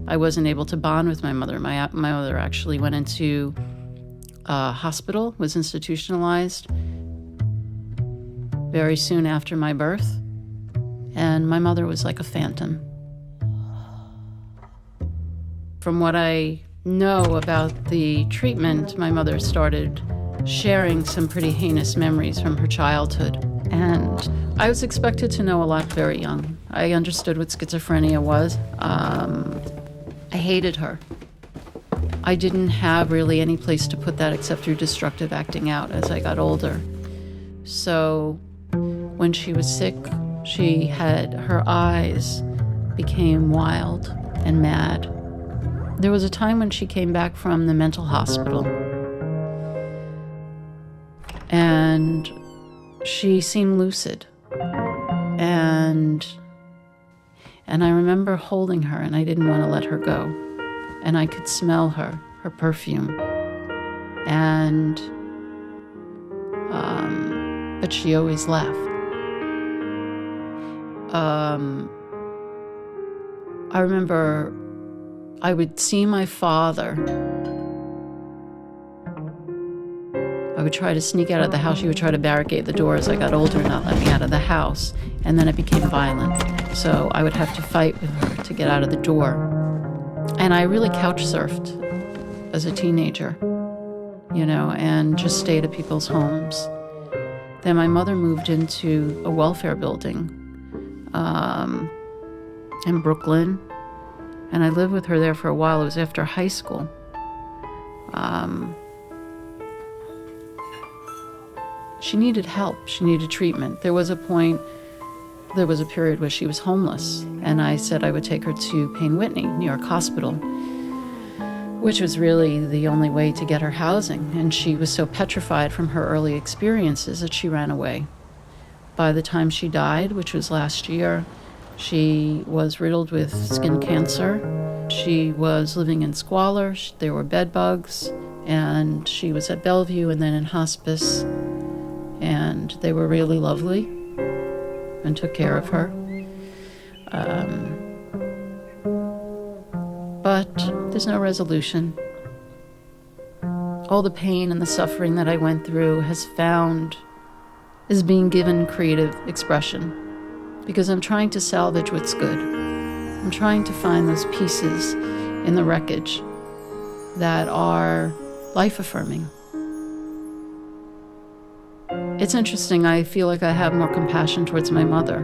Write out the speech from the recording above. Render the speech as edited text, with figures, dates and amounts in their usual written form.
I wasn't able to bond with my mother. My mother actually went into a hospital, was institutionalized very soon after my birth, and my mother was like a phantom. From what I know about the treatment, my mother started sharing some pretty heinous memories from her childhood. And I was expected to know a lot very young. I understood what schizophrenia was. I hated her. I didn't have really any place to put that except through destructive acting out as I got older. So when she was sick, her eyes became wild and mad. There was a time when she came back from the mental hospital, and she seemed lucid. And I remember holding her, and I didn't want to let her go. And I could smell her perfume. And, but she always left. I remember I would see my father. I would try to sneak out of the house. She would try to barricade the door as I got older and not let me out of the house. And then it became violent. So I would have to fight with her to get out of the door. And I really couch surfed as a teenager, and just stayed at people's homes. Then my mother moved into a welfare building in Brooklyn. And I lived with her there for a while. It was after high school. She needed help. She needed treatment. There was a period where she was homeless. And I said I would take her to Payne Whitney, New York Hospital, which was really the only way to get her housing. And she was so petrified from her early experiences that she ran away. By the time she died, which was last year, she was riddled with skin cancer. She was living in squalor. There were bed bugs. And she was at Bellevue and then in hospice. And they were really lovely and took care of her. But there's no resolution. All the pain and the suffering that I went through is being given creative expression. Because I'm trying to salvage what's good. I'm trying to find those pieces in the wreckage that are life-affirming. It's interesting, I feel like I have more compassion towards my mother